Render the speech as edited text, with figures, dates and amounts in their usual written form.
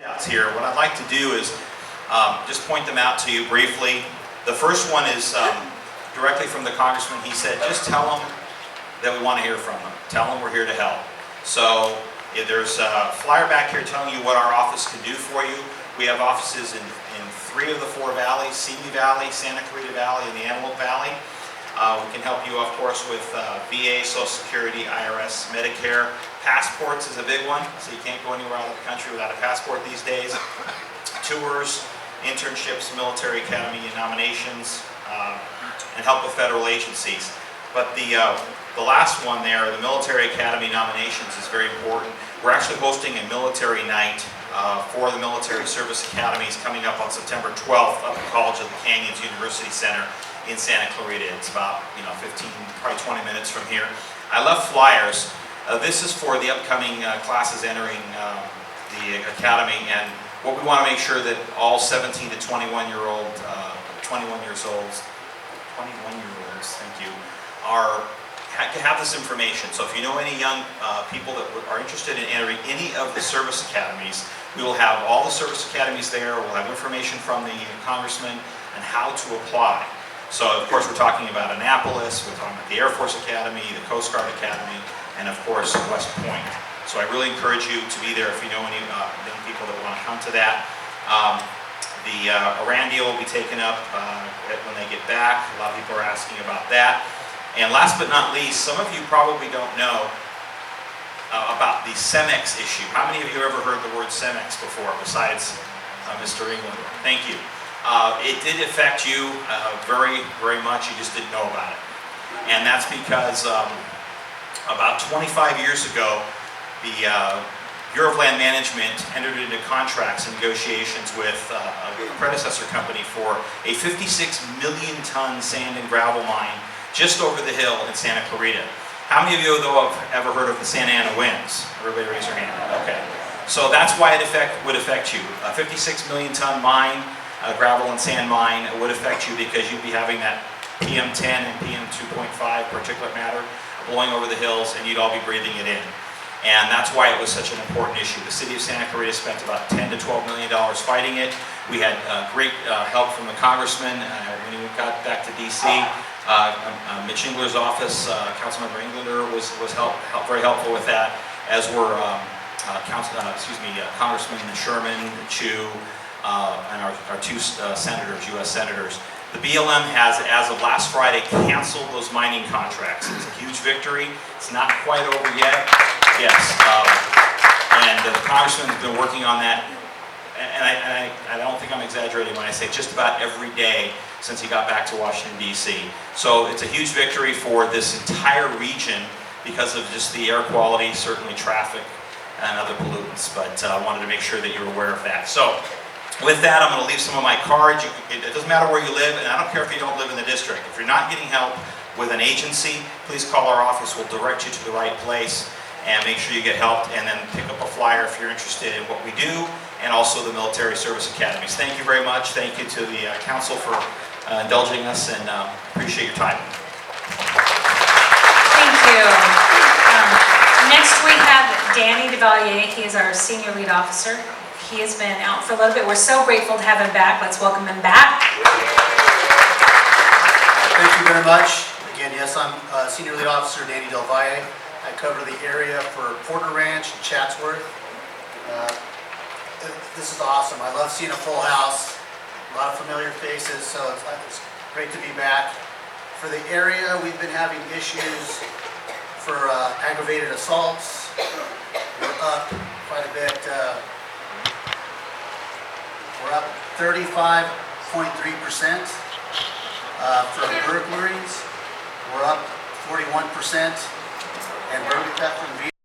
handouts here. What I'd like to do is just point them out to you briefly. The first one is directly from the Congressman. He said, just tell them that we want to hear from them. Tell them we're here to help. So if there's a flyer back here telling you what our office can do for you. We have offices in 3 of the 4 valleys, Simi Valley, Santa Clarita Valley, and the Antelope Valley. We can help you, of course, with VA, Social Security, IRS, Medicare. Passports is a big one, so you can't go anywhere out of the country without a passport these days. Tours, internships, military academy nominations, and help with federal agencies. But the last one there, the military academy nominations, is very important. We're actually hosting a military night for the military service academies coming up on September 12th up at College of the Canyons University Center in Santa Clarita. It's about 15, probably 20 minutes from here. I left flyers. This is for the upcoming classes entering the academy, and what we want to make sure that all 17 to 21-year-olds, thank you, have this information. So if you know any young people that are interested in entering any of the service academies, we will have all the service academies there. We'll have information from the Congressman on how to apply. So of course we're talking about Annapolis, we're talking about the Air Force Academy, the Coast Guard Academy, and of course West Point. So I really encourage you to be there if you know any young people that want to come to that. The Iran deal will be taken up when they get back. A lot of people are asking about that. And last but not least, some of you probably don't know about the CEMEX issue. How many of you ever heard the word CEMEX before, besides Mr. England? Thank you. It did affect you very, very much. You just didn't know about it. And that's because about 25 years ago, the Bureau of Land Management entered into contracts and negotiations with a predecessor company for a 56 million ton sand and gravel mine just over the hill in Santa Clarita. How many of you, though, have ever heard of the Santa Ana winds? Everybody raise your hand. Okay. So that's why it would affect you. A 56 million ton mine, a gravel and sand mine, would affect you because you'd be having that PM10 and PM2.5 particulate matter blowing over the hills, and you'd all be breathing it in. And that's why it was such an important issue. The city of Santa Clarita spent about $10 to $12 million fighting it. We had great help from the Congressman when he got back to DC. Mitch Engler's office, Councilmember Englander, was very helpful with that, as were Congressman Sherman, Chu, and our 2 senators, U.S. senators. The BLM has, as of last Friday, canceled those mining contracts. It's a huge victory. It's not quite over yet. Yes, and the Congressman's been working on that, and I don't think I'm exaggerating when I say just about every day since he got back to Washington, D.C. So it's a huge victory for this entire region because of just the air quality, certainly traffic and other pollutants, but I wanted to make sure that you're aware of that. So with that, I'm going to leave some of my cards. It doesn't matter where you live, and I don't care if you don't live in the district. If you're not getting help with an agency, please call our office. We'll direct you to the right place and make sure you get helped, and then pick up a flyer if you're interested in what we do, and also the military service academies. Thank you very much. Thank you to the council for indulging us, and appreciate your time. Thank you. Next we have Danny DeValier. He is our senior lead officer. He has been out for a little bit. We're so grateful to have him back. Let's welcome him back. Thank you very much. Again, yes, I'm Senior Lead Officer Danny DeValier. I cover the area for Porter Ranch and Chatsworth. This is awesome. I love seeing a full house, a lot of familiar faces, so it's great to be back. For the area, we've been having issues for aggravated assaults. We're up quite a bit. We're up 35.3%. For burglaries, we're up 41%. And burglary theft from